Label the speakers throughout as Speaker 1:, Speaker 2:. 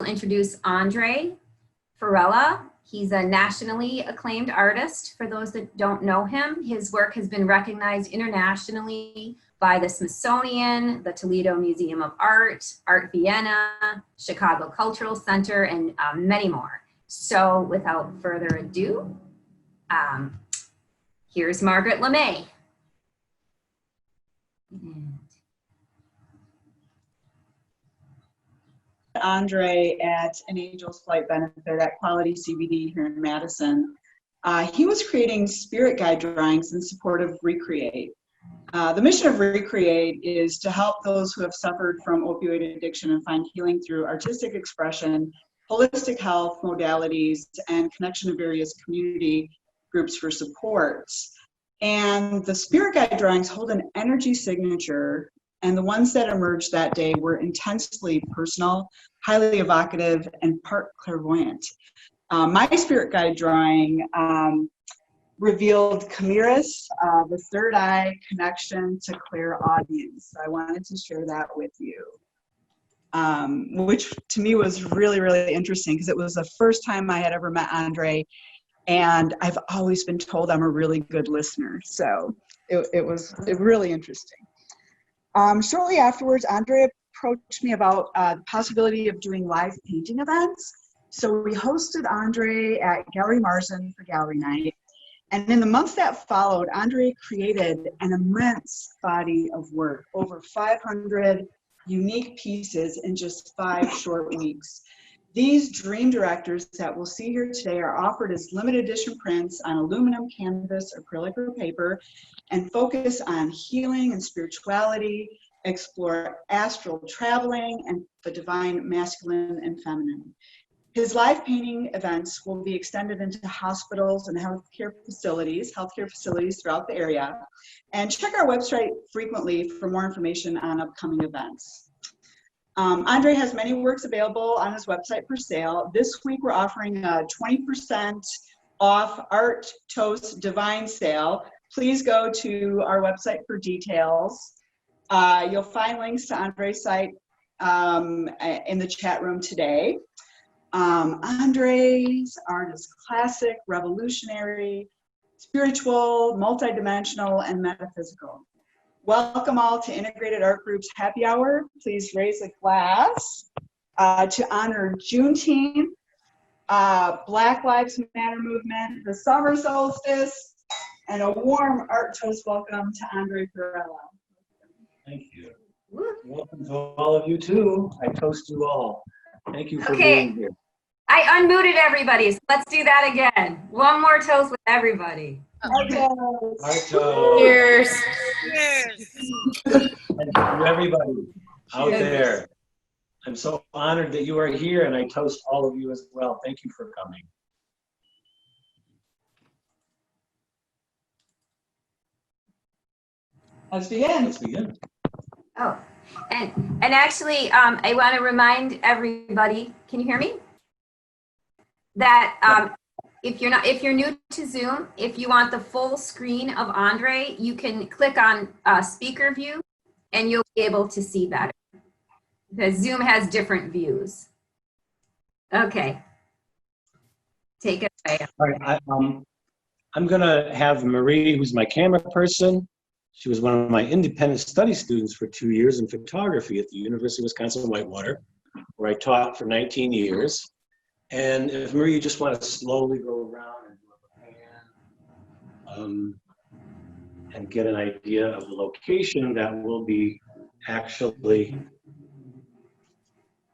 Speaker 1: introduce Andre Ferrella. He's a nationally acclaimed artist. For those that don't know him, his work has been recognized internationally by the Smithsonian, the Toledo Museum of Art, Art Vienna, Chicago Cultural Center, and many more. So without further ado, here's Margaret LeMay.
Speaker 2: Andre at an Angel's Flight benefit at Quality CBD here in Madison. He was creating spirit guide drawings in support of Recreate. The mission of Recreate is to help those who have suffered from opioid addiction and find healing through artistic expression, holistic health modalities, and connection to various community groups for supports. And the spirit guide drawings hold an energy signature, and the ones that emerged that day were intensely personal, highly evocative, and part clairvoyant. My spirit guide drawing revealed chimeras, the third eye connection to clairaudience. So I wanted to share that with you, which to me was really, really interesting because it was the first time I had ever met Andre, and I've always been told I'm a really good listener. So it was really interesting. Shortly afterwards, Andre approached me about the possibility of doing live painting events. So we hosted Andre at Gallery Marzen for Gallery Night. And in the months that followed, Andre created an immense body of work, over 500 unique pieces in just 5 short weeks. These dream directors that we'll see here today are offered as limited edition prints on aluminum, canvas, acrylic, or paper, and focus on healing and spirituality, explore astral traveling, and the divine masculine and feminine. His live painting events will be extended into hospitals and healthcare facilities throughout the area. And check our website frequently for more information on upcoming events. Andre has many works available on his website for sale. This week we're offering a 20% off ArtToast Divine Sale. Please go to our website for details. You'll find links to Andre's site in the chat room today. Andre's art is classic, revolutionary, spiritual, multidimensional, and metaphysical. Welcome all to Integrated Art Group's Happy Hour. Please raise a glass to honor Juneteenth, Black Lives Matter movement, the summer solstice, and a warm ArtToast welcome to Andre Ferrella.
Speaker 3: Thank you. Welcome to all of you too. I toast you all. Thank you for being here.
Speaker 1: I unmuted everybody, so let's do that again. One more toast with everybody.
Speaker 3: ArtToast.
Speaker 1: Cheers.
Speaker 3: And to everybody out there. I'm so honored that you are here, and I toast all of you as well. Thank you for coming.
Speaker 2: Let's begin.
Speaker 3: Let's begin.
Speaker 1: Oh, and actually, I want to remind everybody. Can you hear me? That if you're new to Zoom, if you want the full screen of Andre, you can click on speaker view, and you'll be able to see better. Because Zoom has different views. Okay. Take it away.
Speaker 3: All right. I'm gonna have Marie, who's my camera person. She was one of my independent study students for 2 years in photography at the University of Wisconsin-Whitewater, where I taught for 19 years. And if Marie, you just want to slowly go around and do a pan, and get an idea of the location that we'll be actually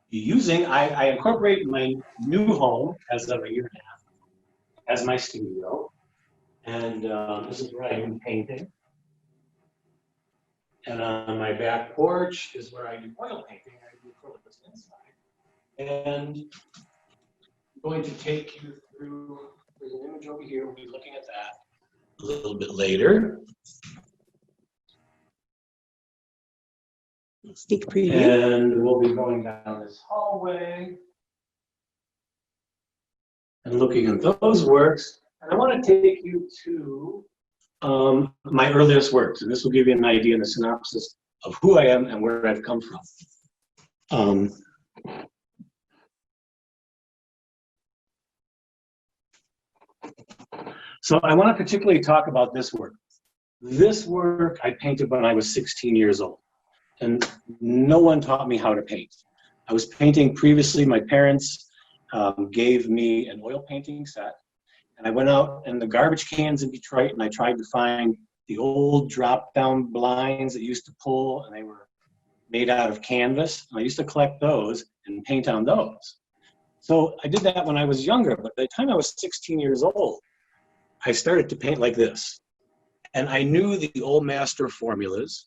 Speaker 3: using. I incorporate my new home as of a year and a half as my studio. And this is where I do painting. And on my back porch is where I do oil painting. I do acrylics inside. And I'm going to take you through, there's an image over here, we'll be looking at that a little bit later.
Speaker 2: Sneak preview.
Speaker 3: And we'll be going down this hallway and looking at those works. And I want to take you to my earliest works, and this will give you an idea and a synopsis of who I am and where I've come from. So I want to particularly talk about this work. This work I painted when I was 16 years old, and no one taught me how to paint. I was painting previously. My parents gave me an oil painting set, and I went out in the garbage cans in Detroit and I tried to find the old drop-down blinds that used to pull, and they were made out of canvas. And I used to collect those and paint on those. So I did that when I was younger, but by the time I was 16 years old, I started to paint like this. And I knew the old master formulas,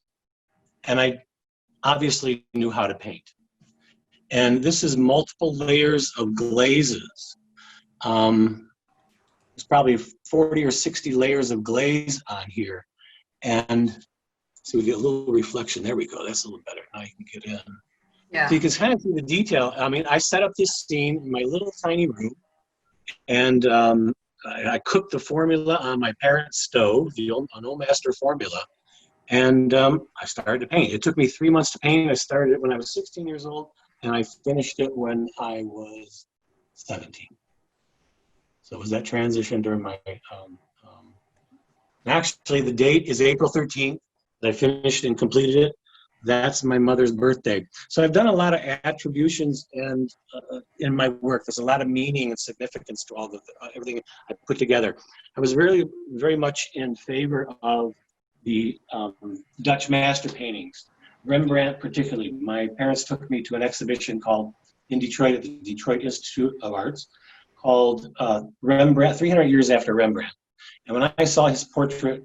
Speaker 3: and I obviously knew how to paint. And this is multiple layers of glazes. There's probably 40 or 60 layers of glaze on here. And so we get a little reflection. There we go. That's a little better. Now you can get in.
Speaker 1: Yeah.
Speaker 3: So you can kind of see the detail. I mean, I set up this scene in my little tiny room, and I cooked the formula on my parents' stove, an old master formula, and I started to paint. It took me 3 months to paint. I started it when I was 16 years old, and I finished it when I was 17. So it was that transition during my, actually the date is April 13th. I finished and completed it. That's my mother's birthday. So I've done a lot of attributions and in my work. There's a lot of meaning and significance to all the everything I put together. I was really very much in favor of the Dutch master paintings, Rembrandt particularly. My parents took me to an exhibition called in Detroit at the Detroit Institute of Arts called Rembrandt, 300 Years After Rembrandt. And when I saw his portrait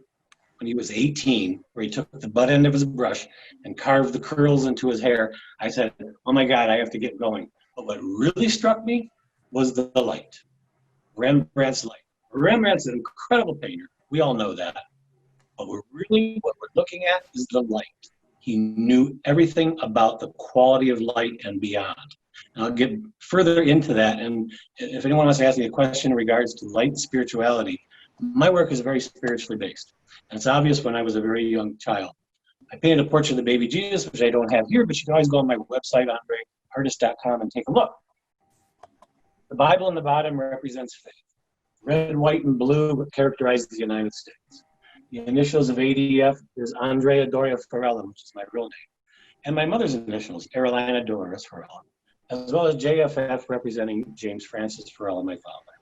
Speaker 3: when he was 18, where he took the butt end of his brush and carved the curls into his hair, I said, oh my God, I have to get going. But what really struck me was the light, Rembrandt's light. Rembrandt's an incredible painter. We all know that. But what we're looking at is the light. He knew everything about the quality of light and beyond. And I'll get further into that. And if anyone wants to ask me a question in regards to light and spirituality, my work is very spiritually based. And it's obvious when I was a very young child. I painted a portrait of the baby Jesus, which I don't have here, but you can always go on my website, AndreArtist.com, and take a look. The Bible on the bottom represents faith. Red, white, and blue characterize the United States. The initials of ADF is Andre Ferrella, which is my real name. And my mother's initials, Carolina Doris Ferrella, as well as JFF representing James Francis Ferrella, my father.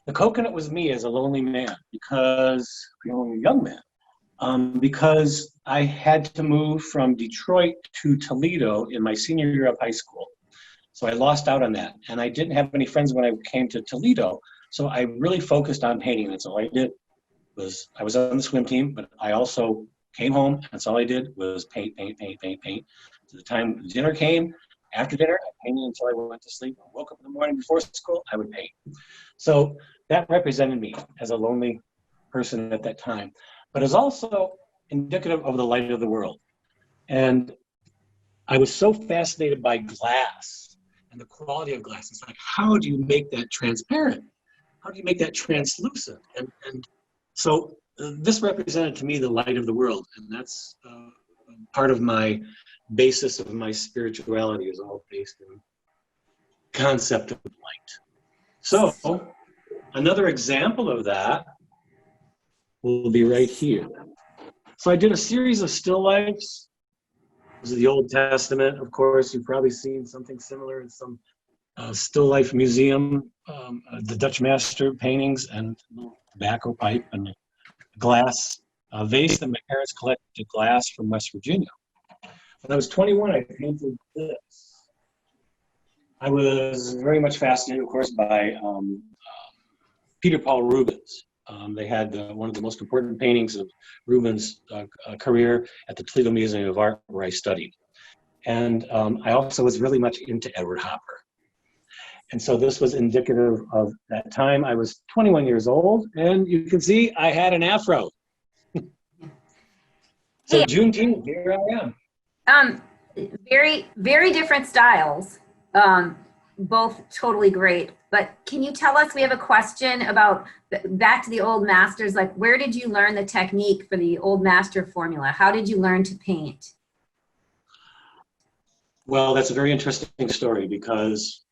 Speaker 3: The coconut was me as a lonely man, a young man, because I had to move from Detroit to Toledo in my senior year of high school. So I lost out on that. And I didn't have any friends when I came to Toledo. So I really focused on painting. That's all I did. I was on the swim team, but I also came home. That's all I did was paint. To the time dinner came, after dinner, I painted until I went to sleep. I woke up in the morning before school, I would paint. So that represented me as a lonely person at that time, but is also indicative of the light of the world. And I was so fascinated by glass and the quality of glass. It's like, how do you make that transparent? How do you make that translucent? And so this represented to me the light of the world. And that's part of my basis of my spirituality is all based in concept of light. So another example of that will be right here. So I did a series of still lifes. This is the Old Testament, of course. You've probably seen something similar in some still life museum, the Dutch master paintings and tobacco pipe and glass vase that my parents collected glass from West Virginia. When I was 21, I painted this. I was very much fascinated, of course, by Peter Paul Rubens. They had one of the most important paintings of Rubens' career at the Toledo Museum of Art, where I studied. And I also was really much into Edward Hopper. And so this was indicative of that time. I was 21 years old, and you can see I had an afro. So Juneteenth, here I am.
Speaker 1: Very, very different styles. Both totally great. But can you tell us, we have a question about, back to the old masters, like where did you learn the technique for the old master formula? How did you learn to paint?
Speaker 3: Well, that's a very interesting story because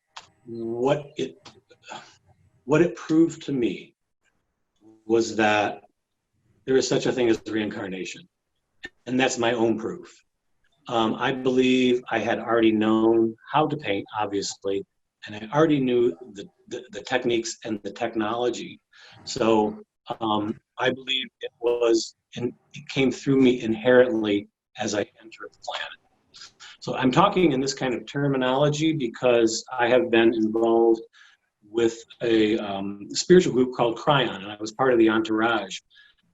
Speaker 3: what it proved to me was that there is such a thing as reincarnation. And that's my own proof. I believe I had already known how to paint, obviously, and I already knew the techniques and the technology. So I believe it came through me inherently as I entered the planet. So I'm talking in this kind of terminology because I have been involved with a spiritual group called Cryon, and I was part of the entourage.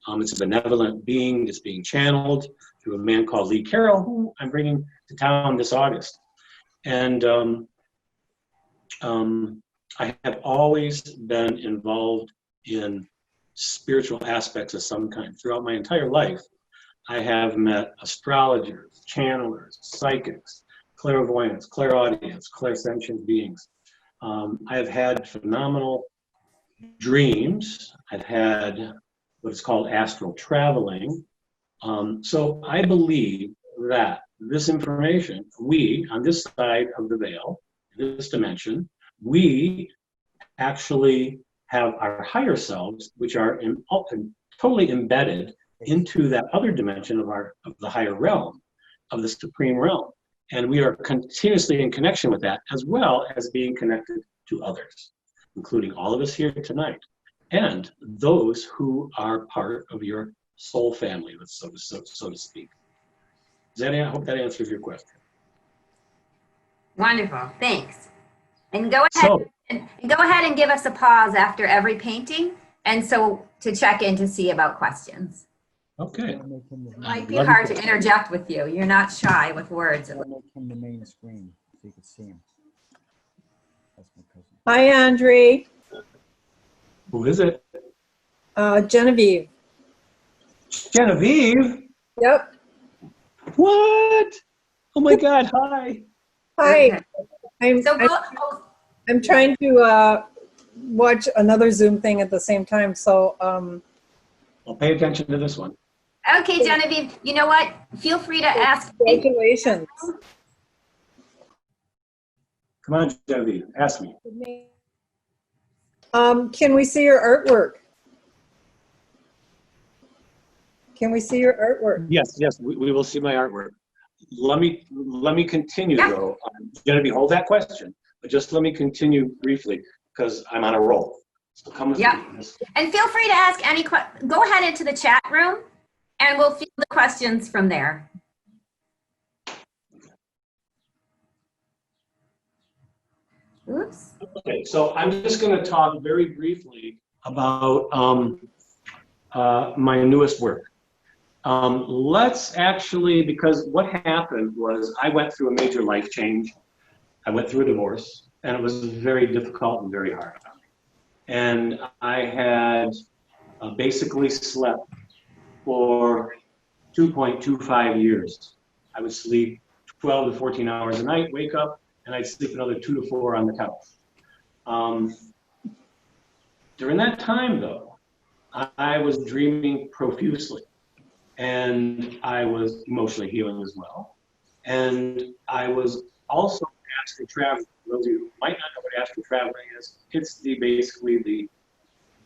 Speaker 3: It's a benevolent being that's being channeled through a man called Lee Carroll, who I'm bringing to town this August. And I have always been involved in spiritual aspects of some kind. Throughout my entire life, I have met astrologers, channelers, psychics, clairvoyants, clairaudience, clairsentient beings. I have had phenomenal dreams. I've had what is called astral traveling. So I believe that this information, we, on this side of the veil, this dimension, we actually have our higher selves, which are totally embedded into that other dimension of the higher realm, of the supreme realm. And we are continuously in connection with that, as well as being connected to others, including all of us here tonight, and those who are part of your soul family, so to speak. I hope that answers your question.
Speaker 1: Wonderful, thanks. And go ahead and give us a pause after every painting, and so to check in to see about questions.
Speaker 3: Okay.
Speaker 1: It might be hard to interject with you. You're not shy with words.
Speaker 4: I'll make him the main screen so you can see him. That's my cousin.
Speaker 5: Hi, Andre.
Speaker 3: Who is it?
Speaker 5: Genevieve.
Speaker 3: Genevieve?
Speaker 5: Yep.
Speaker 3: What? Oh my God, hi.
Speaker 5: Hi.
Speaker 1: Okay.
Speaker 5: I'm trying to watch another Zoom thing at the same time, so
Speaker 3: Well, pay attention to this one.
Speaker 1: Okay, Genevieve, you know what? Feel free to ask.
Speaker 5: congratulations.
Speaker 3: Come on, Genevieve, ask me.
Speaker 5: Can we see your artwork? Can we see your artwork?
Speaker 3: Yes, we will see my artwork. Let me continue though. Genevieve, hold that question, but just let me continue briefly because I'm on a roll. So come with me.
Speaker 1: And feel free to ask any questions. Go ahead into the chat room and we'll field the questions from there. Oops.
Speaker 3: Okay, so I'm just going to talk very briefly about my newest work. Let's actually, because what happened was I went through a major life change. I went through a divorce, and it was very difficult and very hard on me. And I had basically slept for 2.25 years. I would sleep 12 to 14 hours a night, wake up, and I'd sleep another 2 to 4 on the couch. During that time, though, I was dreaming profusely, and I was emotionally healing as well. And I was also astral traveling. For those of you who might not know what astral traveling is, it's basically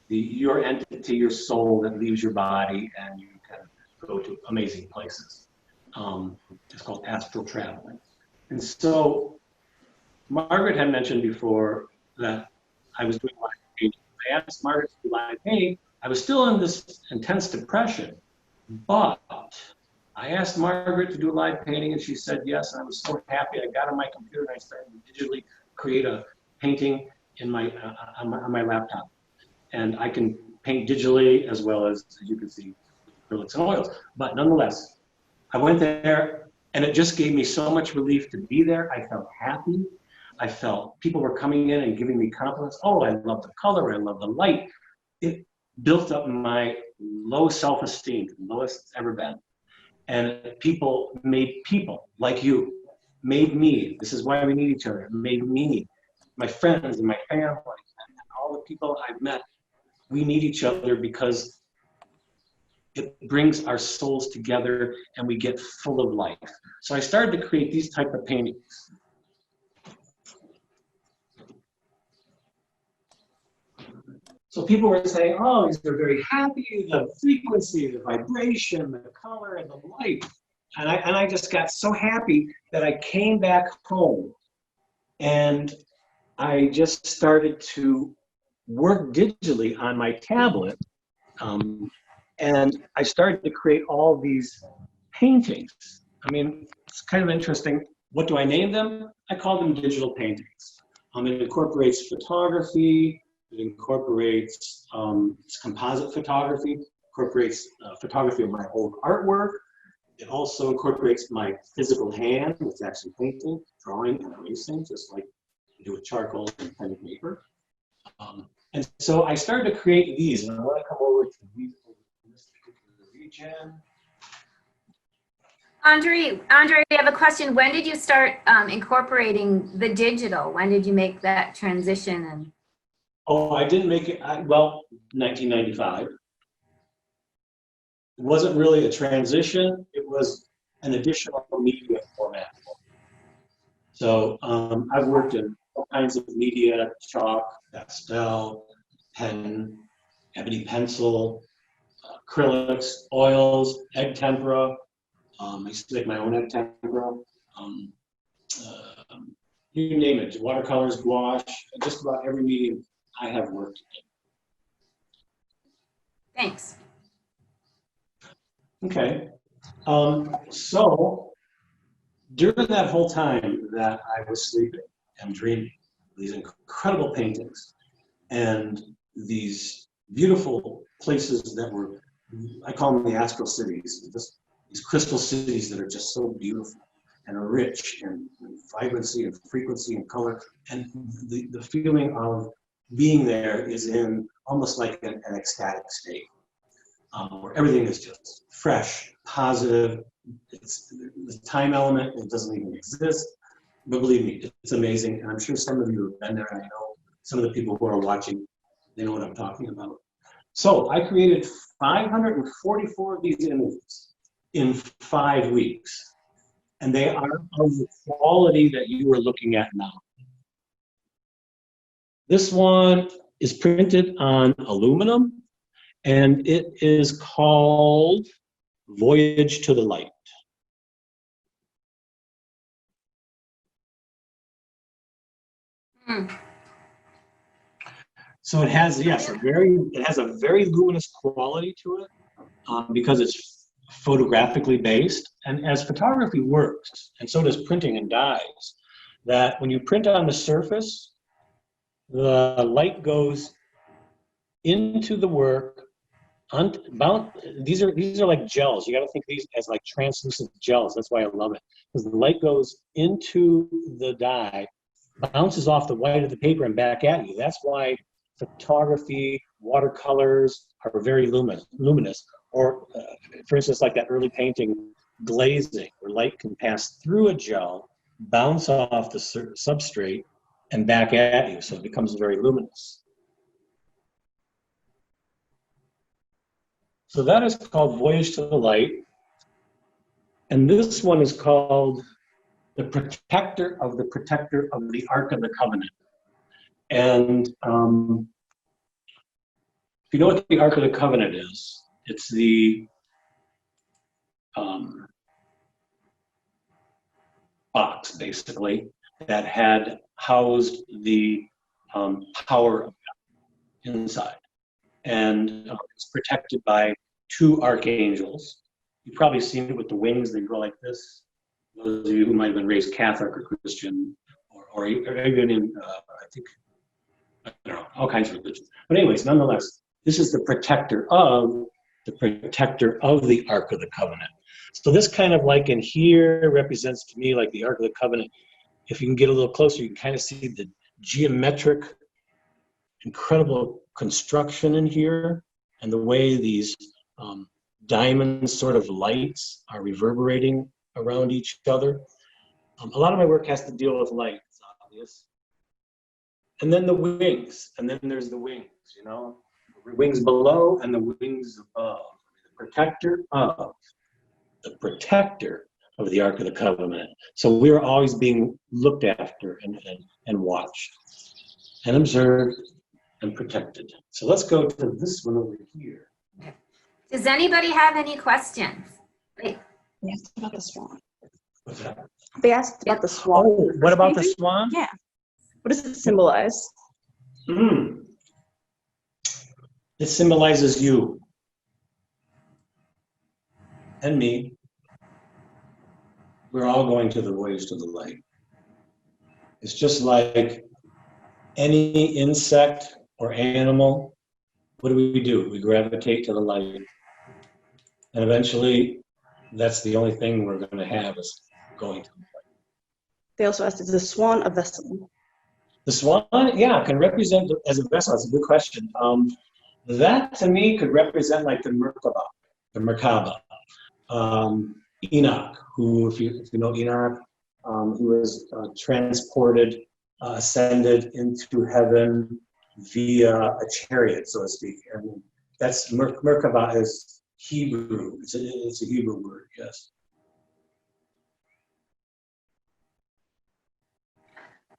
Speaker 3: your entity, your soul that leaves your body, and you can go to amazing places. It's called astral traveling. And so Margaret had mentioned before that I was doing live painting. I asked Margaret to do live painting. I was still in this intense depression, but I asked Margaret to do live painting, and she said yes. And I was so happy. I got on my computer and I started to digitally create a painting in my on my laptop. And I can paint digitally as well as you can see, acrylics and oils. But nonetheless, I went there, and it just gave me so much relief to be there. I felt happy. I felt people were coming in and giving me compliments. Oh, I love the color. I love the light. It built up my low self-esteem, the lowest it's ever been. And people made people like you, made me. This is why we need each other. Made me, my friends and my family, and all the people I've met. We need each other because it brings our souls together and we get full of life. So I started to create these type of paintings. So people were saying, oh, these are very happy, the frequency, the vibration, the color, and the light. And I just got so happy that I came back home and I just started to work digitally on my tablet. And I started to create all these paintings. I mean, it's kind of interesting. What do I name them? I call them digital paintings. It incorporates photography, it incorporates it's composite photography, incorporates photography of my old artwork. It also incorporates my physical hand, which is actually painting, drawing, and erasing, just like you do with charcoal and pen and paper. And so I started to create these, and I want to come over to these in this particular region.
Speaker 1: Andre, we have a question. When did you start incorporating the digital? When did you make that transition? And
Speaker 3: Oh, I didn't make it, well, 1995. It wasn't really a transition, it was an additional media format. So I've worked in all kinds of media, chalk, pastel, pen, ebony pencil, acrylics, oils, egg tempera. I used to make my own egg tempera. You name it, watercolors, gouache, just about every medium I have worked in.
Speaker 1: thanks.
Speaker 3: Okay. So during that whole time that I was sleeping and dreaming, these incredible paintings and these beautiful places that were, I call them the astral cities, just these crystal cities that are just so beautiful and rich in vibrancy and frequency and color. And the feeling of being there is in almost like an ecstatic state. Where everything is just fresh, positive. It's the time element, it doesn't even exist. But believe me, it's amazing. And I'm sure some of you have been there. I know some of the people who are watching, they know what I'm talking about. So I created 544 of these images in 5 weeks. And they are of the quality that you are looking at now. This one is printed on aluminum. And it is called Voyage to the Light. So it has, yes, it has a very luminous quality to it because it's photographically based. And as photography works, and so does printing and dyes, that when you print on the surface, the light goes into the work. These are like gels. You got to think of these as like translucent gels. That's why I love it, because the light goes into the dye, bounces off the white of the paper and back at you. That's why photography, watercolors are very luminous. Or, for instance, like that early painting, glazing, where light can pass through a gel, bounce off the substrate, and back at you, so it becomes very luminous. So that is called Voyage to the Light. And this one is called The Protector of the Ark of the Covenant. And if you know what the Ark of the Covenant is, it's the box, basically, that had housed the power of God inside. And it's protected by 2 archangels. You've probably seen it with the wings, they go like this. Those of you who might have been raised Catholic or Christian, or even in, I think, I don't know, all kinds of religions. But anyways, nonetheless, this is the protector of the Ark of the Covenant. So this kind of like in here represents to me like the Ark of the Covenant. If you can get a little closer, you can kind of see the geometric, incredible construction in here, and the way these diamond sort of lights are reverberating around each other. A lot of my work has to deal with light, it's obvious. And then the wings, and then there's the wings, you know, the wings below and the wings above. The protector of the Ark of the Covenant. So we're always being looked after and watched and observed and protected. So let's go to this one over here.
Speaker 1: Does anybody have any questions? Wait,
Speaker 6: They asked about the swan.
Speaker 3: What's that?
Speaker 6: They asked about the swan.
Speaker 3: Oh, what about the swan?
Speaker 6: Yeah. What does it symbolize?
Speaker 3: It symbolizes you and me. We're all going to the voyage to the light. It's just like any insect or animal. What do? We gravitate to the light. And eventually, that's the only thing we're going to have is going to the light.
Speaker 6: They also asked, is the swan a vessel?
Speaker 3: The swan, yeah, can represent as a vessel. That's a good question. That to me could represent like the Merkaba. Enoch, who, if you know Enoch, he was transported, ascended into heaven via a chariot, so to speak. And that's Merkaba is Hebrew. It's a Hebrew word, yes.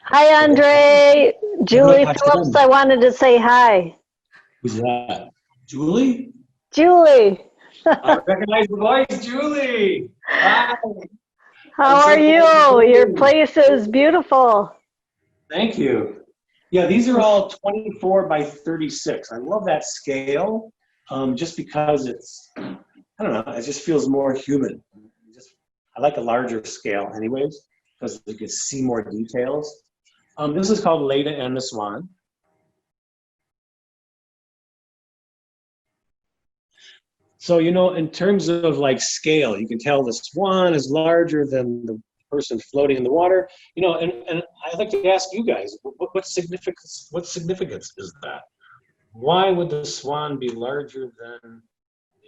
Speaker 7: Hi, Andre. Julie
Speaker 3: Hi,
Speaker 7: Phillips,
Speaker 3: Jen.
Speaker 7: I wanted to say hi.
Speaker 3: Who's that? Julie?
Speaker 7: Julie,
Speaker 3: I recognize the voice, Julie. Hi.
Speaker 7: how
Speaker 3: I'm so
Speaker 7: are
Speaker 3: glad
Speaker 7: you?
Speaker 3: you're
Speaker 7: Your
Speaker 3: here.
Speaker 7: place is beautiful.
Speaker 3: Thank you. Yeah, these are all 24 by 36. I love that scale, just because it's, I don't know, it just feels more human. I like a larger scale anyways, because you can see more details. This is called Leda and the Swan. So, you know, in terms of like scale, you can tell the swan is larger than the person floating in the water. You know, and I'd like to ask you guys, what significance is that? Why would the swan be larger than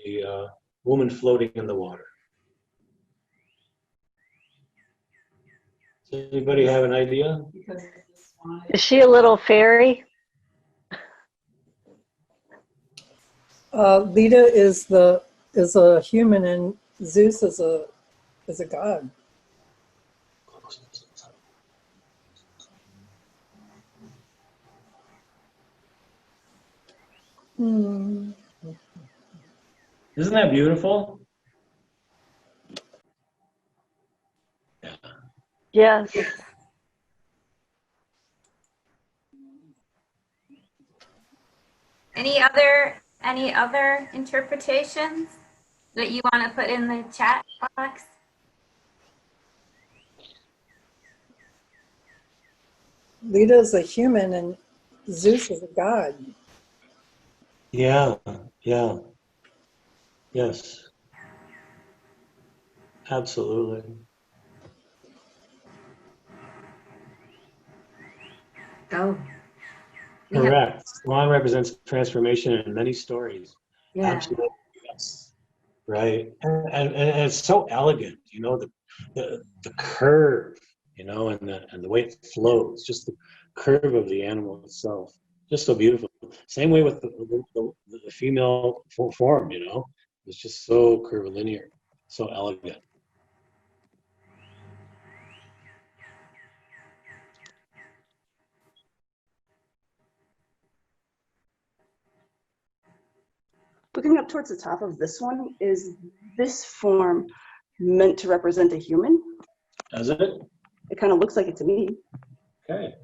Speaker 3: the woman floating in the water? Does anybody have an idea?
Speaker 2: Because this one
Speaker 7: Is she a little fairy?
Speaker 5: Leda is a human and Zeus is a god. Hmm.
Speaker 3: Isn't that beautiful? Yeah.
Speaker 7: Yes.
Speaker 1: any other interpretations that you want to put in the chat box?
Speaker 5: Leda is a human and Zeus is a god.
Speaker 3: Yeah, yes, absolutely.
Speaker 1: Go. We have,
Speaker 3: Correct. Swan represents transformation in many stories.
Speaker 1: yeah.
Speaker 3: Absolutely, yes. Right. And it's so elegant, you know, the curve, you know, and the way it flows, just the curve of the animal itself. Just so beautiful. Same way with the female form, you know. It's just so curvilinear, so elegant.
Speaker 6: Looking up towards the top of this one, is this form meant to represent a human?
Speaker 3: Does it?
Speaker 6: It kind of looks like it to me.
Speaker 3: Okay.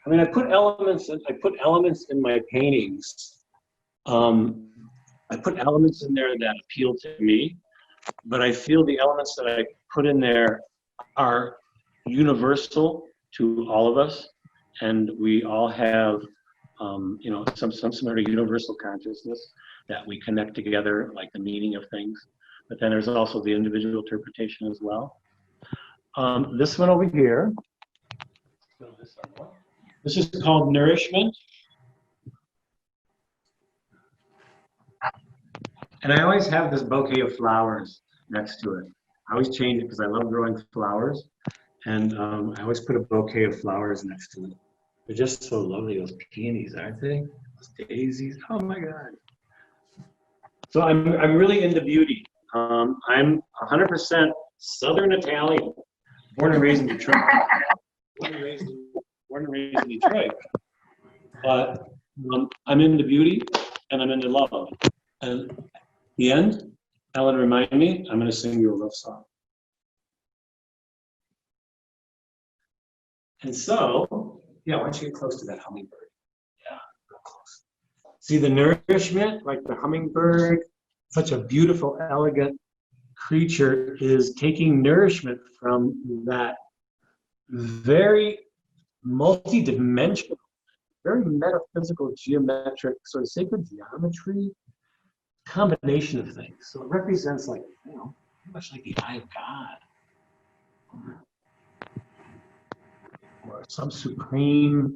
Speaker 3: I mean, I put elements in my paintings. I put elements in there that appeal to me, but I feel the elements that I put in there are universal to all of us, and we all have, you know, some sort of universal consciousness that we connect together, like the meaning of things. But then there's also the individual interpretation as well. This one over here. This is called Nourishment. And I always have this bouquet of flowers next to it. I always change it because I love growing flowers. And I always put a bouquet of flowers next to it. They're just so lovely, those peonies, aren't they? Those daisies, oh my God. So I'm really into beauty. I'm 100% Southern Italian, born and raised in Detroit. Born and raised born and raised in Detroit. But I'm into beauty and I'm into love. And at the end, Ellen, remind me, I'm going to sing you a love song. And so, yeah, why don't you get close to that hummingbird? Yeah, real close. See the nourishment, like the hummingbird, such a beautiful, elegant creature is taking nourishment from that very multi-dimensional, very metaphysical, geometric, sort of sacred geometry combination of things. So it represents, like, you know, much like the eye of God, or some supreme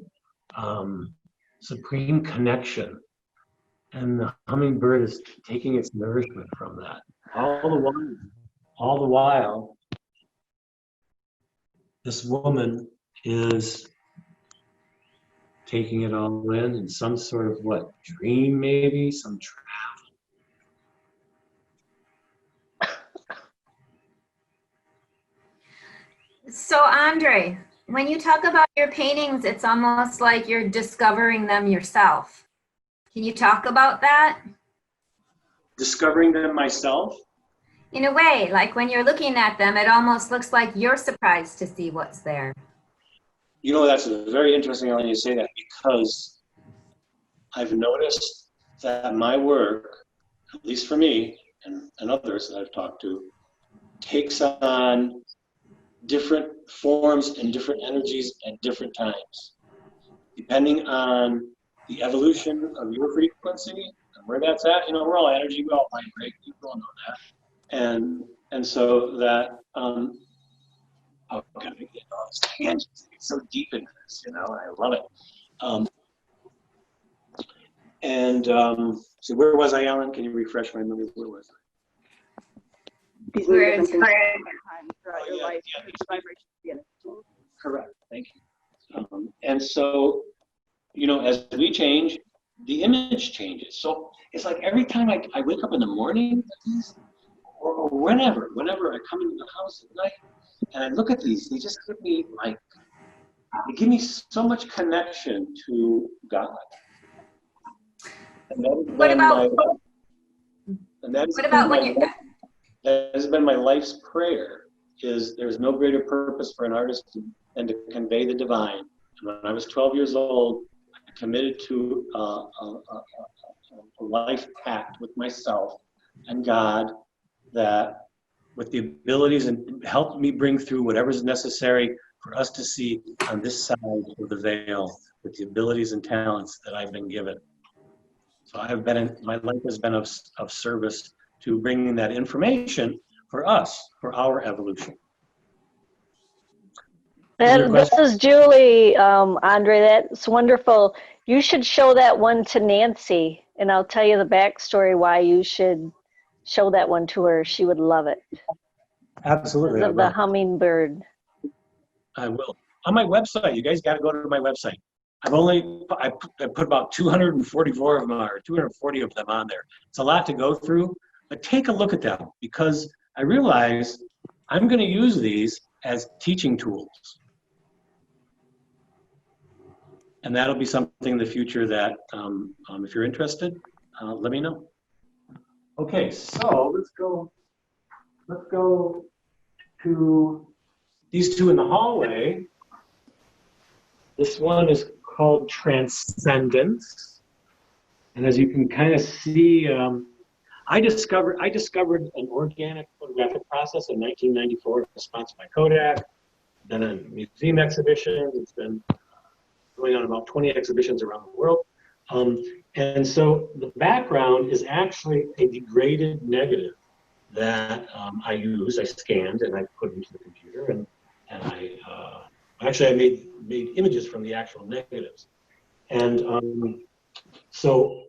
Speaker 3: connection. And the hummingbird is taking its nourishment from that. All the while, this woman is taking it all in some sort of dream, maybe some travel.
Speaker 1: So Andre, when you talk about your paintings, it's almost like you're discovering them yourself. Can you talk about that?
Speaker 3: Discovering them myself?
Speaker 1: In a way, like when you're looking at them, it almost looks like you're surprised to see what's there.
Speaker 3: You know, that's very interesting when you say that, because I've noticed that my work, at least for me and others that I've talked to, takes on different forms and different energies at different times, depending on the evolution of your frequency and where that's at. You know, we're all energy, we all vibrate, you all know that. And so that, oh God, I get all these tangents. It's so deep into this, you know, I love it. So where was I, Ellen? Can you refresh my memory? Where was I?
Speaker 6: These many different things time throughout your life.
Speaker 3: Yeah,
Speaker 6: Each vibration is the energy.
Speaker 3: correct, thank you. And so, you know, as we change, the image changes. So it's like every time I wake up in the morning, or whenever I come into the house at night and I look at these, they just give me they give me so much connection to God. And
Speaker 1: What about
Speaker 3: that has been my life's prayer, is there's no greater purpose for an artist than to convey the divine. And when I was 12 years old, I committed to a life pact with myself and God, that with the abilities and help me bring through whatever's necessary for us to see on this side of the veil, with the abilities and talents that I've been given. So my life has been of service to bringing that information for us, for our evolution.
Speaker 7: And this is Julie, Andre. That's wonderful. You should show that one to Nancy, and I'll tell you the backstory why you should show that one to her. She would love it.
Speaker 3: Absolutely.
Speaker 7: Of the hummingbird.
Speaker 3: I will. On my website, you guys got to go to my website. I put about 244 of them, or 240 of them on there. It's a lot to go through, but take a look at them, because I realize I'm going to use these as teaching tools. And that'll be something in the future that, if you're interested, let me know. Okay, so let's go to these two in the hallway. This one is called Transcendence. And as you can kind of see, I discovered an organic photographic process in 1994, sponsored by Kodak, then a museum exhibition. It's been going on about 20 exhibitions around the world. And so the background is actually a degraded negative that I scanned and I put into the computer, and I made images from the actual negatives. And so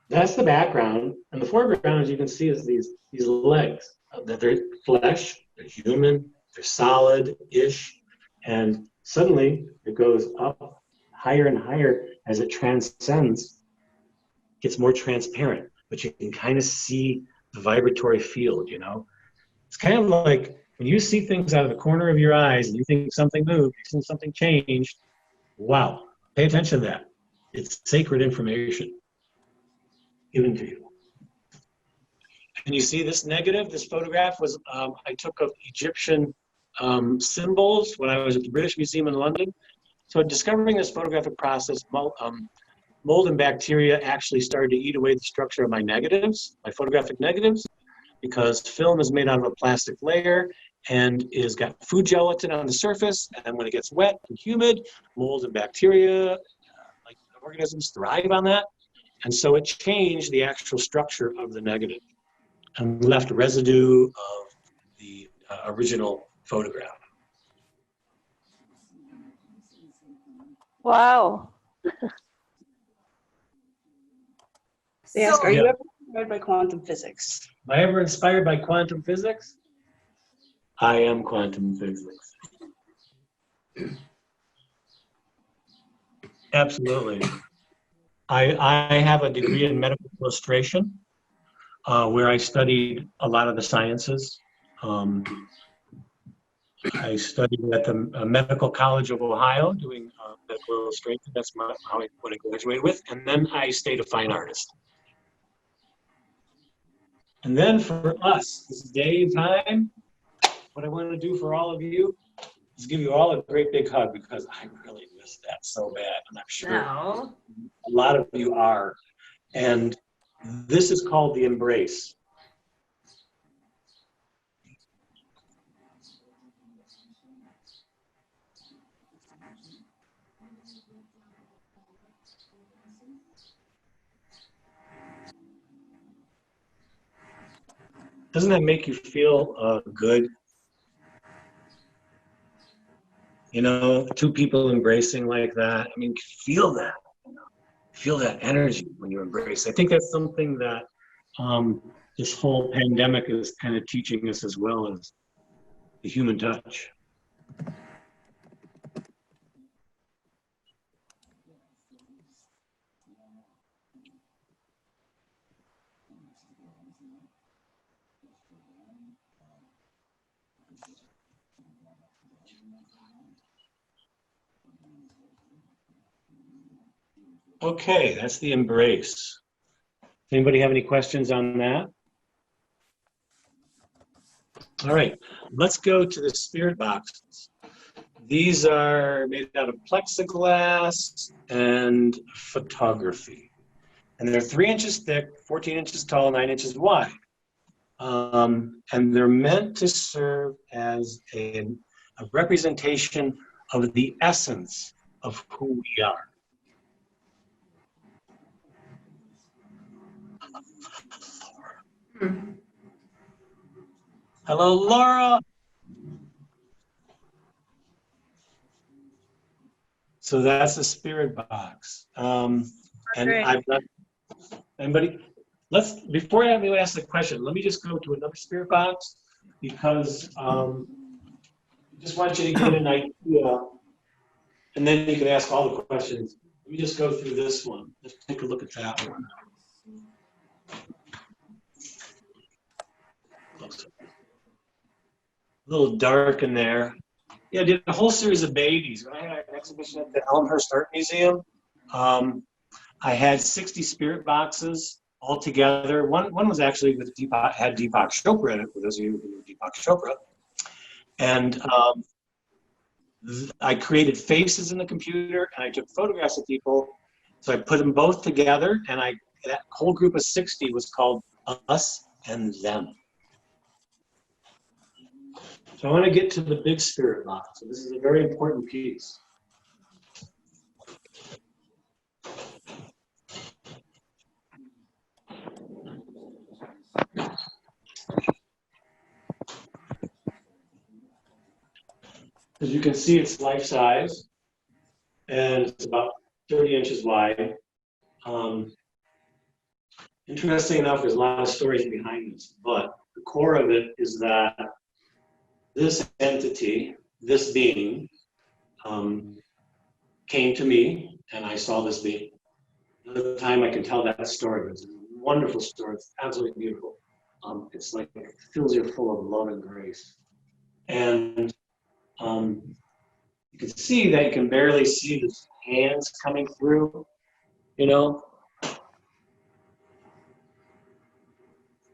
Speaker 3: that's the background. And the foreground, as you can see, is these legs. That they're flesh, they're human, they're solid-ish. And suddenly it goes up higher and higher as it transcends, gets more transparent, but you can kind of see the vibratory field, you know? It's kind of like when you see things out of the corner of your eyes and you think something moved, you think something changed, Wow, pay attention to that. It's sacred information given to you. And you see this negative, this photograph was, I took of Egyptian symbols when I was at the British Museum in London. So discovering this photographic process, mold and bacteria actually started to eat away the structure of my negatives, my photographic negatives, because film is made out of a plastic layer and is got food gelatin on the surface. And when it gets wet and humid, mold and bacteria, like organisms, thrive on that. And so it changed the actual structure of the negative and left residue of the original photograph.
Speaker 7: Wow.
Speaker 6: They ask,
Speaker 1: So-
Speaker 6: are you
Speaker 3: Yeah.
Speaker 6: ever inspired by quantum physics?
Speaker 3: Am I ever inspired by quantum physics? I am quantum physics. Absolutely. I have a degree in medical illustration where I studied a lot of the sciences. I studied at the Medical College of Ohio doing medical illustration. That's what I graduated with. And then I stayed a fine artist. And then for us, this day and time, what I want to do for all of you is give you all a great big hug because I really miss that so bad. And I'm sure
Speaker 1: No.
Speaker 3: a lot of you are. And this is called the embrace. Doesn't that make you feel good? You know, two people embracing like that. I mean, feel that. Feel that energy when you embrace. I think that's something that this whole pandemic is kind of teaching us as well as the human touch. Okay, that's the embrace. Anybody have any questions on that? All right, let's go to the spirit boxes. These are made out of plexiglass and photography. And they're 3 inches thick, 14 inches tall, 9 inches wide. And they're meant to serve as a representation of the essence of who we are. Hello, Laura. So that's the spirit box. And
Speaker 5: Great.
Speaker 3: I've got, anybody, before anyone asks the question, let me just go to another spirit box because I just want you to get an idea and then you can ask all the questions. Let me just go through this one. Let's take a look at that one. A little dark in there. Yeah, I did a whole series of babies. When I had an exhibition at the Elmhurst Art Museum, I had 60 spirit boxes all together. One was actually with had Deepak Chopra in it, for those of you who know Deepak Chopra. And I created faces in the computer, and I took photographs of people. So I put them both together, and that whole group of 60 was called Us and Them. So I want to get to the big spirit box. So this is a very important piece. As you can see, it's life size, and it's about 30 inches wide. Interesting enough, there's a lot of stories behind this, but the core of it is that this entity, this being, came to me, and I saw this being. Another time I can tell that story. It's a wonderful story. It's absolutely beautiful. It's like it fills you full of love and grace. And You can see that you can barely see the hands coming through, you know.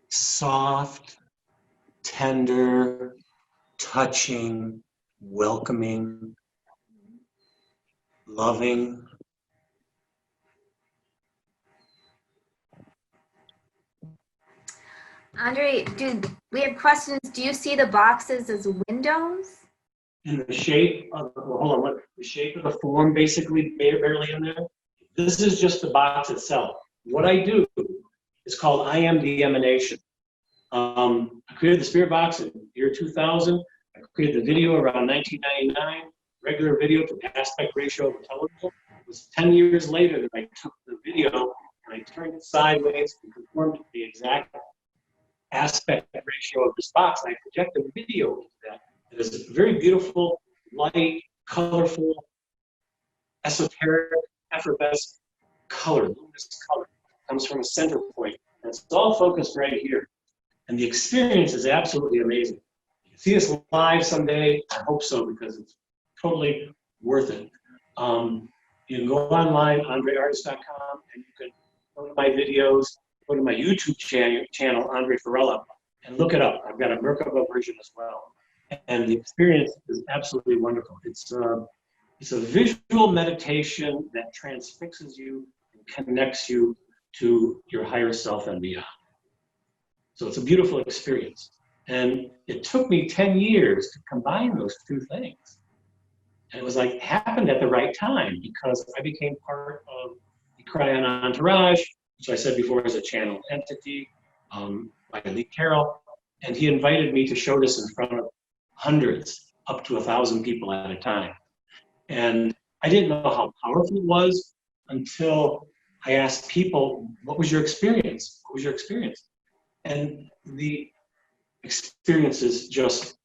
Speaker 3: Soft, tender, touching, welcoming, loving.
Speaker 1: Andre, we have questions. Do you see the boxes as windows?
Speaker 3: And the shape of, well, hold on, what, the shape of the form basically barely in there. This is just the box itself. What I do is called I am the emanation. I created the spirit box in year 2000. I created the video around 1999, regular video to aspect ratio of television. It was 10 years later that I took the video and I turned it sideways and conformed to the exact aspect ratio of this box. And I projected the video into that. It is very beautiful, light, colorful, esoteric, effervescent color, luminous color. It comes from a center point. And it's all focused right here. And the experience is absolutely amazing. You can see this live someday. I hope so, because it's totally worth it. You can go online, AndreArtist.com, and you can go to my videos, go to my YouTube channel, Andre Ferrella, and look it up. I've got a Merkaba version as well. And the experience is absolutely wonderful. It's a visual meditation that transfixes you and connects you to your higher self and beyond. So it's a beautiful experience. And it took me 10 years to combine those two things. And it was like, happened at the right time, because I became part of the Cryon Entourage, which I said before is a channel entity by Lee Carroll. And he invited me to show this in front of hundreds, up to 1,000 people at a time. And I didn't know how powerful it was until I asked people, what was your experience? What was your experience? And the experiences just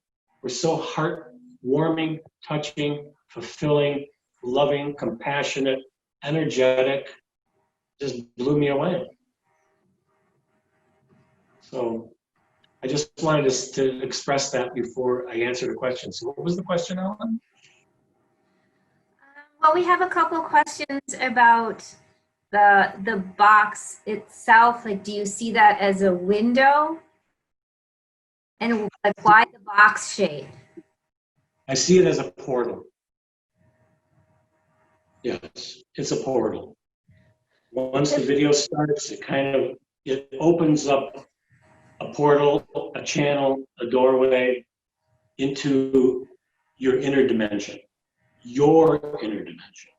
Speaker 3: were so heartwarming, touching, fulfilling, loving, compassionate, energetic, just blew me away. So I just wanted to express that before I answer the question. So what was the question, Ellen?
Speaker 1: Well, we have a couple of questions about the box itself. Like, do you see that as a window? And like, why the box shape?
Speaker 3: I see it as a portal. Yes, it's a portal. Once the video starts, it opens up a portal, a channel, a doorway into your inner dimension. Your inner dimension.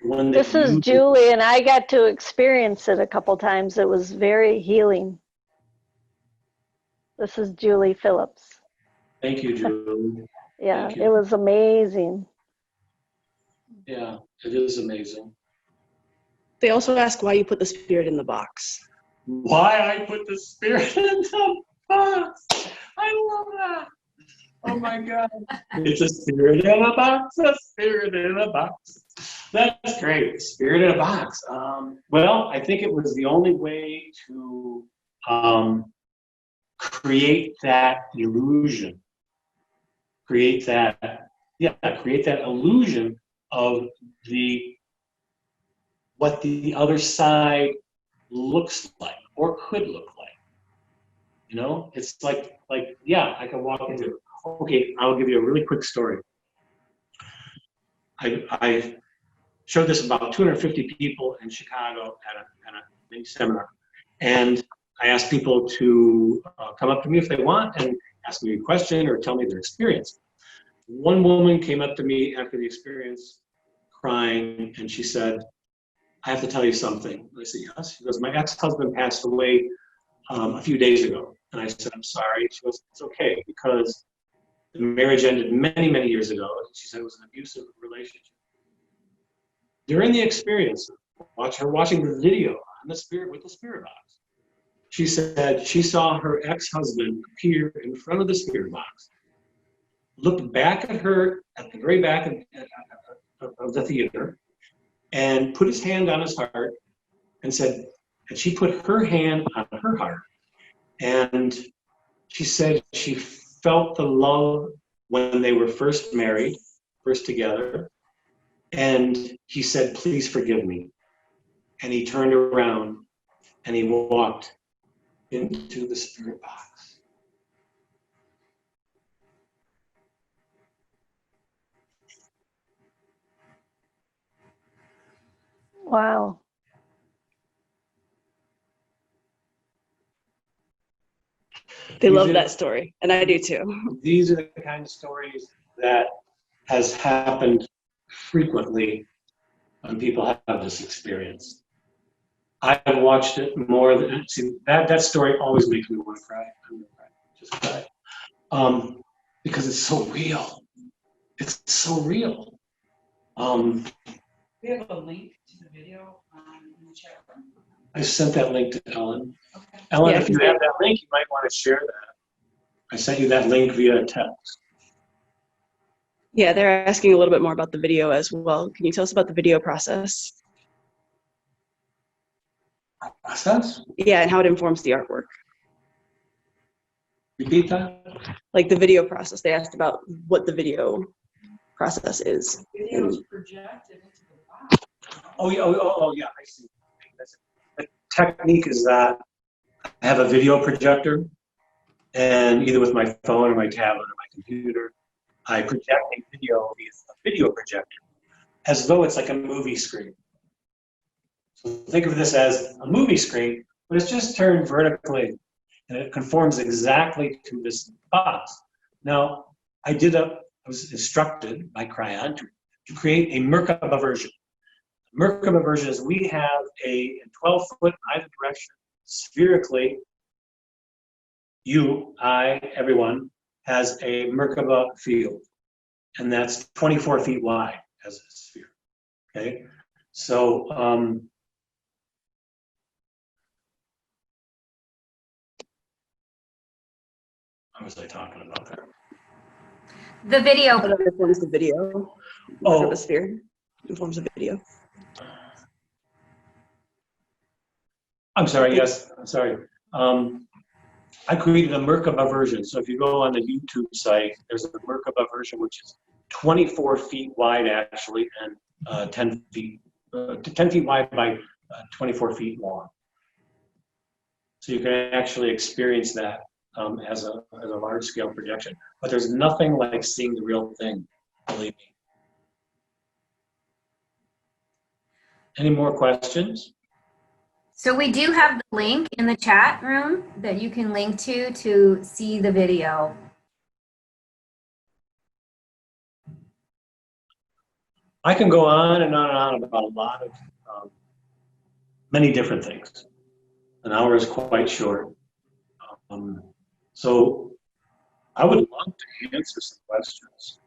Speaker 3: One that
Speaker 7: This is Julie, and I got to experience it a couple times. It was very healing. This is Julie Phillips.
Speaker 3: Thank you, Julie.
Speaker 7: Yeah,
Speaker 3: Thank you.
Speaker 7: it was amazing.
Speaker 3: Yeah, it is amazing.
Speaker 6: They also ask why you put the spirit in the box.
Speaker 3: Why I put the spirit in the box? I love that. Oh my God. It's a spirit in a box, a spirit in a box. That's great. Spirit in a box. Well, I think it was the only way to create that illusion. Create that illusion of what the other side looks like or could look like. You know, it's like yeah, I can walk into it. Okay, I'll give you a really quick story. I showed this about 250 people in Chicago at a mini seminar, and I asked people to come up to me if they want and ask me a question or tell me their experience. One woman came up to me after the experience crying, and she said, I have to tell you something. I said, yes. She goes, my ex-husband passed away a few days ago. And I said, I'm sorry. She goes, it's okay, because the marriage ended many, many years ago. And she said it was an abusive relationship. During the experience, watching the video on the spirit with the spirit box, she said she saw her ex-husband appear in front of the spirit box, looked back at her at the very back of the theater, and put his hand on his heart and said, and she put her hand on her heart. And she said she felt the love when they were first married. first together, and he said, "Please forgive me." And he turned around and he walked into the spirit box.
Speaker 7: Wow.
Speaker 6: They
Speaker 3: These
Speaker 6: love
Speaker 3: are-
Speaker 6: that story, and I do too.
Speaker 3: These are the kind of stories that has happened frequently when people have this experience. I've watched it more than, see, that story always makes me want to cry. I'm gonna cry, just cry. Because it's so real. It's so real.
Speaker 2: We have a link to the video in the chat room.
Speaker 3: I sent that link to Ellen. Ellen,
Speaker 6: Yeah,
Speaker 3: if you have that link, you might want to share that. I sent you that link via text.
Speaker 6: Yeah, they're asking a little bit more about the video as well. Can you tell us about the video process?
Speaker 3: Process?
Speaker 6: Yeah, and how it informs the artwork.
Speaker 3: Repeat that?
Speaker 6: Like the video process. They asked about what the video process is.
Speaker 2: Videos projected into the box.
Speaker 3: Oh, yeah, yeah, I see. The technique is that I have a video projector, and either with my phone or my tablet or my computer, I project a video via a video projector, as though it's like a movie screen. So think of this as a movie screen, but it's just turned vertically, and it conforms exactly to this box. Now, I was instructed by Cryon to create a Merkaba version. Merkaba version is we have a 12-foot in either direction, spherically, you, I, everyone, has a Merkaba field, and that's 24 feet wide as a sphere, okay? So, what was I talking about there?
Speaker 1: The video.
Speaker 6: How that informs the video.
Speaker 3: Oh.
Speaker 6: The sphere informs the video.
Speaker 3: I'm sorry, yes, I'm sorry. I created a Merkaba version. So if you go on the YouTube site, there's a Merkaba version which is 24 feet wide actually, and 10 feet wide by 24 feet long. So you can actually experience that as a large scale projection. But there's nothing like seeing the real thing, believe me. Any more questions?
Speaker 1: So we do have the link in the chat room that you can link to see the video.
Speaker 3: I can go on and on and on about a lot of many different things. An hour is quite short. So I would love to answer some questions.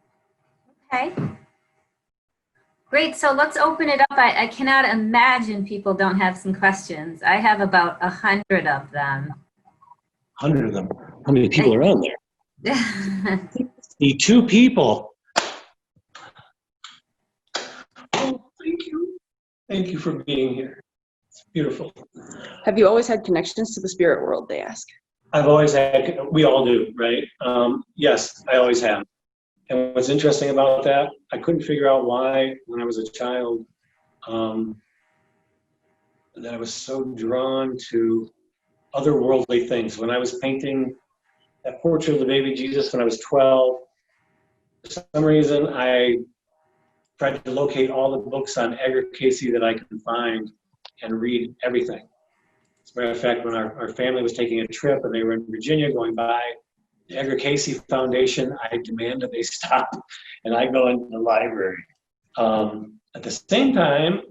Speaker 1: Okay. Great, so let's open it up. I cannot imagine people don't have some questions. I have about 100 of them.
Speaker 3: 100 of them. How many people are on there? The 2 people. Oh, thank you. Thank you for being here. It's beautiful.
Speaker 6: Have you always had connections to the spirit world, they ask?
Speaker 3: I've always had, we all do, right? Yes, I always have. And what's interesting about that, I couldn't figure out why, when I was a child, that I was so drawn to otherworldly things. When I was painting that portrait of the baby Jesus when I was 12, for some reason I tried to locate all the books on Edgar Cayce that I could find and read everything. As a matter of fact, when our family was taking a trip and they were in Virginia going by the Edgar Cayce Foundation, I demanded they stop and I go into the library. At the same time,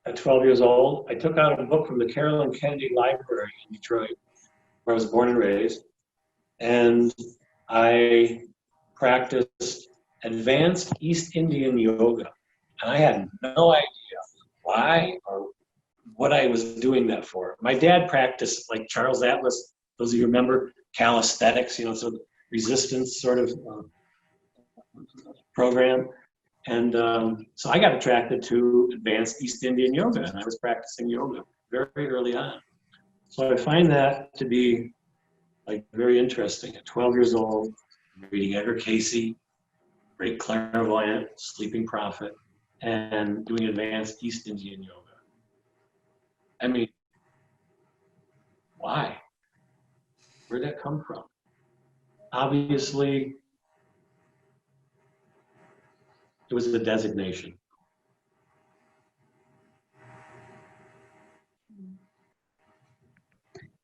Speaker 3: at 12 years old, I took out a book from the Carolyn Kennedy Library in Detroit, where I was born and raised, and I practiced advanced East Indian yoga. And I had no idea why or what I was doing that for. My dad practiced like Charles Atlas, those of you remember calisthenics, you know, sort of resistance sort of program. And so I got attracted to advanced East Indian yoga, and I was practicing yoga very early on. So I find that to be like very interesting. At 12 years old, reading Edgar Cayce, great clairvoyant, sleeping prophet, and doing advanced East Indian yoga. I mean, why? Where'd that come from? Obviously, it was the designation.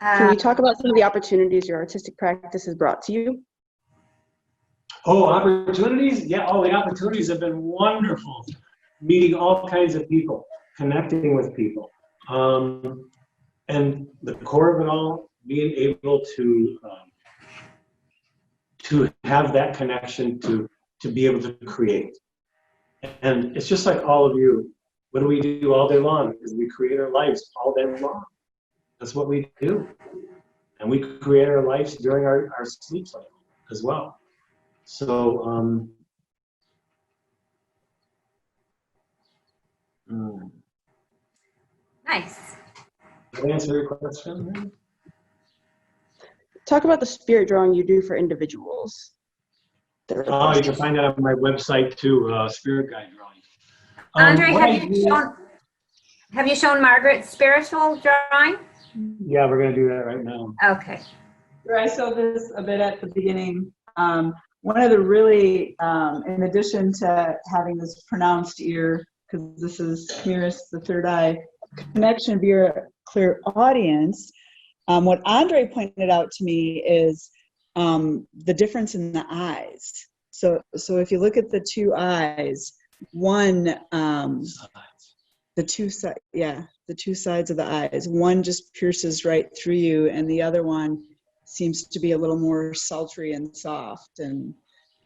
Speaker 6: Can you talk about some of the opportunities your artistic practice has brought to you?
Speaker 3: Oh, opportunities? Yeah, oh, the opportunities have been wonderful. Meeting all kinds of people, connecting with people. And the core of it all, being able to have that connection to be able to create. And it's just like all of you. What do we do all day long? Is we create our lives all day long. That's what we do. And we create our lives during our sleep cycle as well. So,
Speaker 1: Nice.
Speaker 3: did I answer your question?
Speaker 6: Talk about the spirit drawing you do for individuals.
Speaker 3: Oh, you can find that on my website too, Spirit Guide Drawing.
Speaker 1: Andre,
Speaker 3: what
Speaker 1: have you shown Margaret's spiritual drawing?
Speaker 3: Yeah, we're going to do that right now.
Speaker 1: Okay.
Speaker 2: I saw this a bit at the beginning. One of the really, in addition to having this pronounced ear, because this is Chimeras, the third eye, connection via clear audience, what Andre pointed out to me is the difference in the eyes. So if you look at the two eyes, one, the two sides of the eyes, one just pierces right through you, and the other one seems to be a little more sultry and soft. And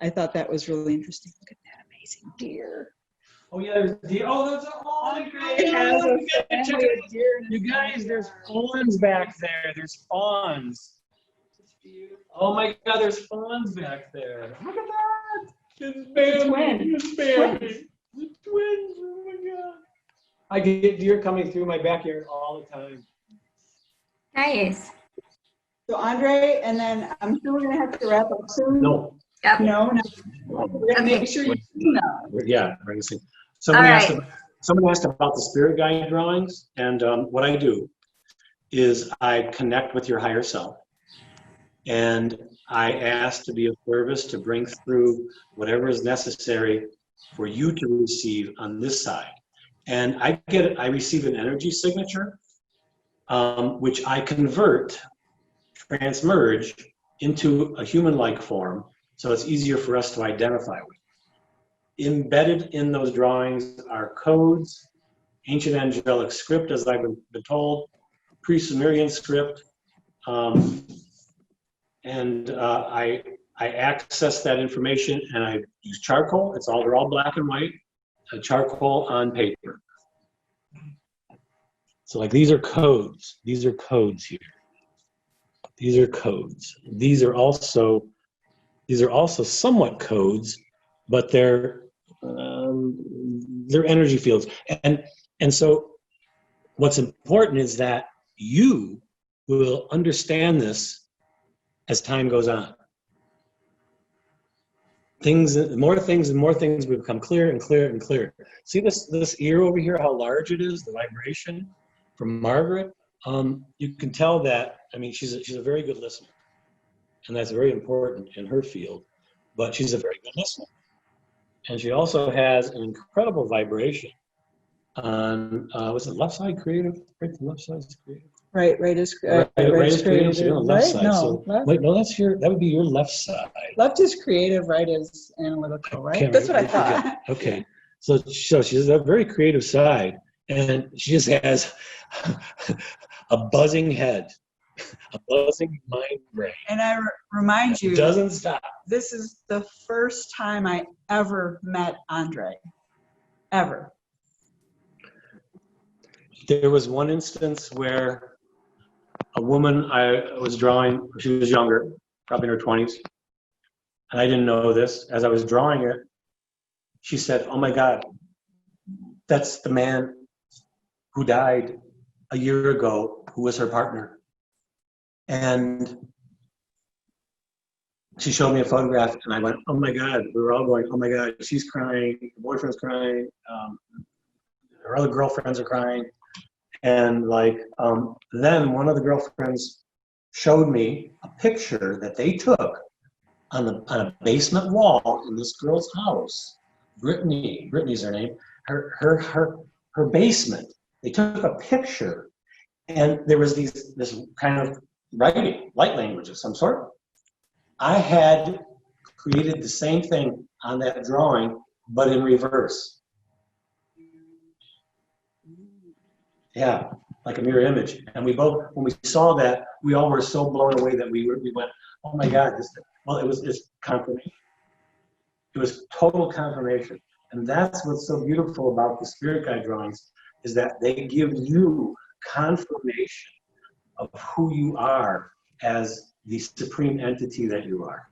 Speaker 2: I thought that was really interesting. Look at that amazing deer.
Speaker 3: Oh yeah, there's deer. Oh, that's
Speaker 2: Andre has a family of deer.
Speaker 3: You guys, there's fawns back there. There's fawns. Oh my God, there's fawns back there. Look at that. It's Bambi. It's Bambi. The twins. Oh my God. I get deer coming through my backyard all the time.
Speaker 1: Nice.
Speaker 2: So Andre, and then I'm sure we're gonna have to wrap up soon.
Speaker 3: No.
Speaker 1: Yep.
Speaker 2: No. We're gonna make sure you know.
Speaker 3: Yeah, we're gonna see.
Speaker 1: All right.
Speaker 3: Somebody asked about the spirit guide drawings, and what I do is I connect with your higher self, and I ask to be of service to bring through whatever is necessary for you to receive on this side. And I receive an energy signature, which I convert, transmerge into a human-like form, so it's easier for us to identify with. Embedded in those drawings are codes, ancient angelic script, as I've been told, pre-Sumerian script, and I access that information, and I use charcoal. They're all black and white, charcoal on paper. So like these are codes. These are codes here. These are codes. These are also somewhat codes, but they're energy fields. And so what's important is that you will understand this as time goes on. More things will become clearer and clearer and clearer. See this ear over here, how large it is, the vibration from Margaret? You can tell that, I mean, she's a very good listener. And that's very important in her field, but she's a very good listener. And she also has an incredible vibration on, was it left side creative? Right, the left side is creative.
Speaker 2: Right is creative.
Speaker 3: So you're on the left side.
Speaker 2: No,
Speaker 3: so,
Speaker 2: left.
Speaker 3: wait, no, that would be your left side.
Speaker 2: Left is creative, right is analytical, right?
Speaker 3: That's what I thought. Okay, so she has a very creative side, and she just has a buzzing head, a buzzing mind brain.
Speaker 2: And I remind you,
Speaker 3: Doesn't stop.
Speaker 2: This is the first time I ever met Andre, ever.
Speaker 3: There was one instance where a woman I was drawing, she was younger, probably in her 20s, and I didn't know this. As I was drawing it, she said, "Oh my God, that's the man who died a year ago, who was her partner." And she showed me a photograph, and I went, oh my God. We were all going, oh my God, she's crying, her boyfriend's crying, her other girlfriends are crying. And like, then one of the girlfriends showed me a picture that they took on a basement wall in this girl's house. Brittany's her name, her basement. They took a picture, and there was this kind of writing, light language of some sort. I had created the same thing on that drawing, but in reverse. Yeah, like a mirror image. And we both, when we saw that, we all were so blown away that we went, oh my God, well, it's confirmation. It was total confirmation. And that's what's so beautiful about the spirit guide drawings, is that they give you confirmation of who you are as the supreme entity that you are.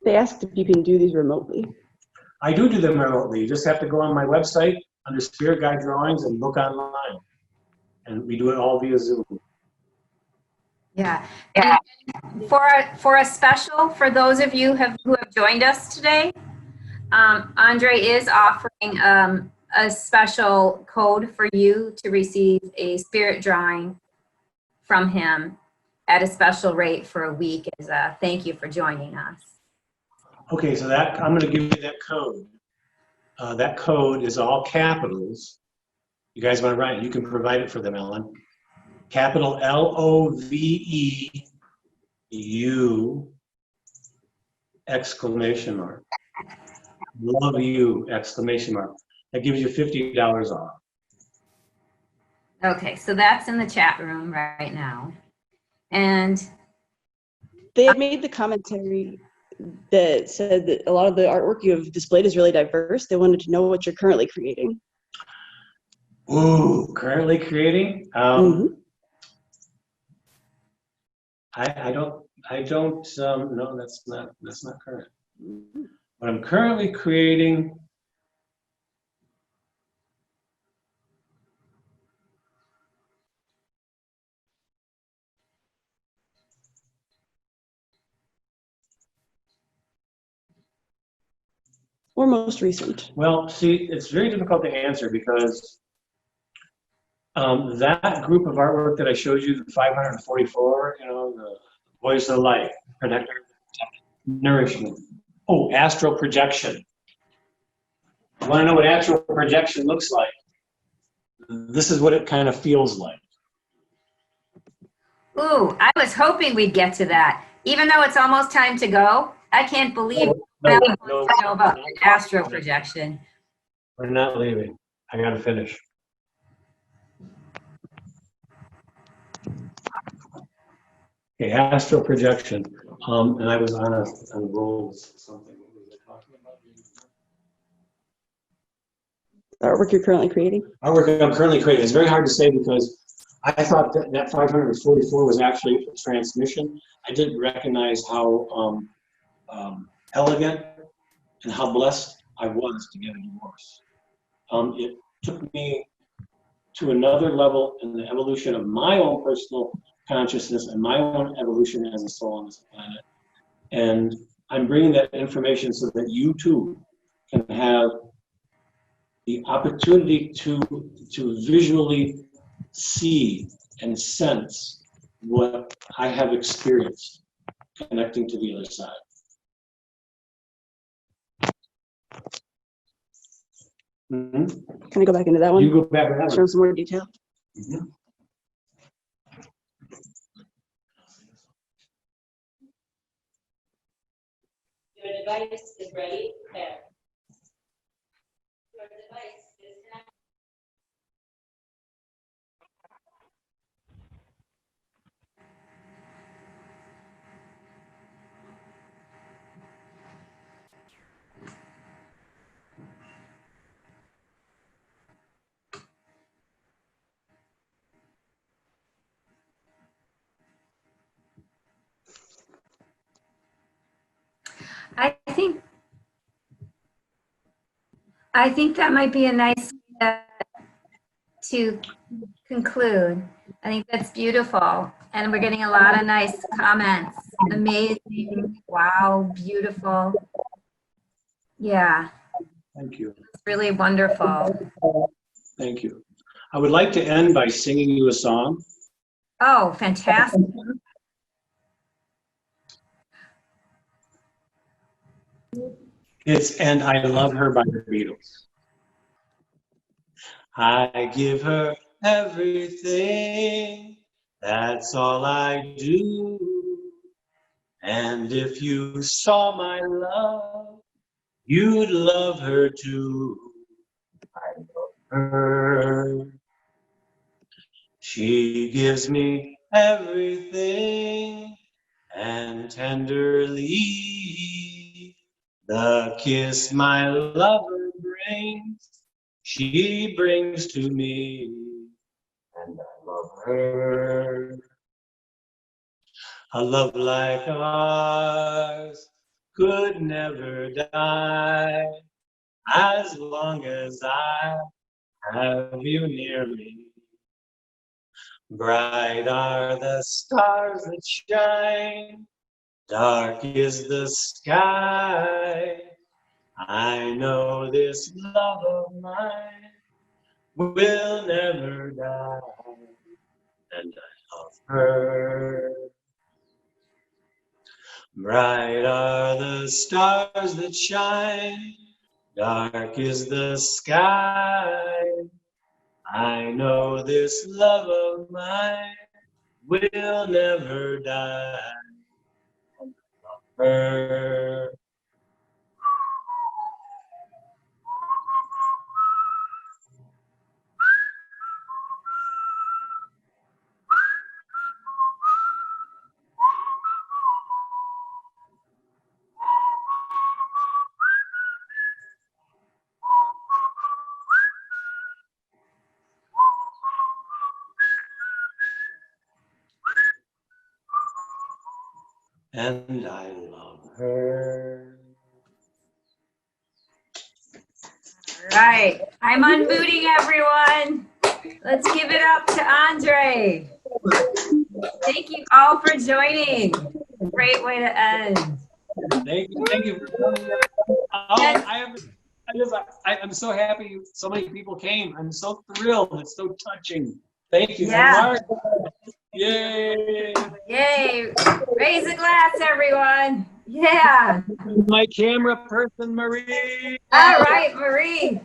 Speaker 6: They asked if you can do these remotely.
Speaker 3: I do them remotely. You just have to go on my website under Spirit Guide Drawings and book online. And we do it all via Zoom.
Speaker 1: Yeah. And for a special, for those of you who have joined us today, Andre is offering a special code for you to receive a spirit drawing from him at a special rate for a week as a thank you for joining us.
Speaker 3: Okay, so that I'm going to give you that code. That code is all capitals. You guys want to write it? You can provide it for them, Ellen. Capital LOVEU exclamation mark. Love you exclamation mark. That gives you $50 off.
Speaker 1: Okay, so that's in the chat room right now. And
Speaker 6: They had made the commentary that said that a lot of the artwork you have displayed is really diverse. They wanted to know what you're currently creating.
Speaker 3: Ooh, currently creating? I don't, no, that's not current. What I'm currently creating,
Speaker 6: Or most recent.
Speaker 3: well, see, it's very difficult to answer because that group of artwork that I showed you, the 544, the voice of light, protector, nourishment. Oh, astral projection. You want to know what astral projection looks like? This is what it kind of feels like.
Speaker 1: ooh, I was hoping we'd get to that. Even though it's almost time to go, I can't believe Bella wants to know about astral projection.
Speaker 3: We're not leaving. I got to finish. Okay, astral projection. And I was on a roll with something. What was I talking about?
Speaker 6: Artwork you're currently creating?
Speaker 3: Artwork I'm currently creating. It's very hard to say because I thought that 544 was actually a transmission. I didn't recognize how elegant and how blessed I was to get a divorce. It took me to another level in the evolution of my own personal consciousness and my own evolution as a soul on this planet. And I'm bringing that information so that you too can have the opportunity to visually see and sense what I have experienced connecting to the other side. Mm-hmm.
Speaker 6: Can I go back into that one?
Speaker 3: You go back to that one.
Speaker 6: Show some more detail.
Speaker 3: Mm-hmm.
Speaker 8: Your device is ready. There. Your device is connected.
Speaker 1: I think that might be a nice to conclude. I think that's beautiful. And we're getting a lot of nice comments. Amazing. Wow, beautiful. Yeah,
Speaker 3: Thank you.
Speaker 1: it's really wonderful.
Speaker 3: Thank you. I would like to end by singing you a song.
Speaker 1: Oh, fantastic.
Speaker 3: It's And I Love Her by the Beatles. I give her everything, that's all I do. And if you saw my love, you'd love her too. I love her. She gives me everything, and tenderly the kiss my lover brings, she brings to me, and I love her. A love like ours could never die, as long as I have you near me. Bright are the stars that shine, dark is the sky. I know this love of mine will never die, and I love her. Bright are the stars that shine, dark is the sky. I know this love of mine will never die. Her. And I love her.
Speaker 1: All right. I'm unmuting everyone. Let's give it up to Andre. Thank you all for joining. Great way to end.
Speaker 3: Thank you for coming. I'm so happy so many people came. I'm so thrilled. It's so touching. Thank you.
Speaker 1: Yeah.
Speaker 3: And Mark, yay.
Speaker 1: Yay. Raise a glass, everyone. Yeah.
Speaker 3: My camera person, Marie.
Speaker 1: All right, Marie.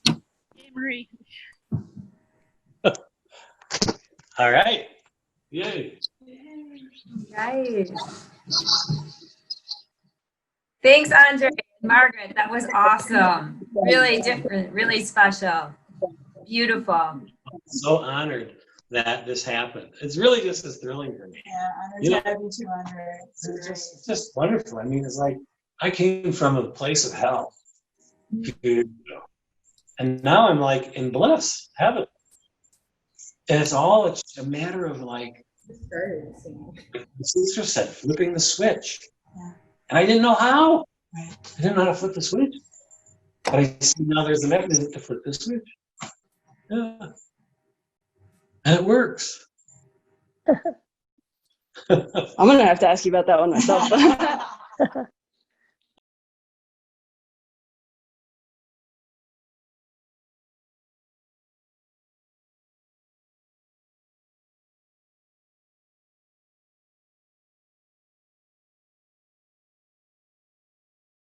Speaker 9: Hey, Marie.
Speaker 3: All right. Yay.
Speaker 1: Nice. Thanks, Andre and Margaret. That was awesome. Really different, really special. Beautiful.
Speaker 3: So honored that this happened. It's really just as thrilling for me.
Speaker 2: Yeah, honored
Speaker 3: You know,
Speaker 2: to have you too, Andre.
Speaker 3: It's just wonderful. I mean, it's like I came from a place of hell. And now I'm like in bliss, heaven. And it's a matter of like, the sister said, flipping the switch.
Speaker 2: Yeah.
Speaker 3: And I didn't know how.
Speaker 2: Right.
Speaker 3: I didn't know how to flip the switch. But I see now there's a mechanism to flip the switch. Yeah. And it works.
Speaker 6: I'm gonna have to ask you about that one myself.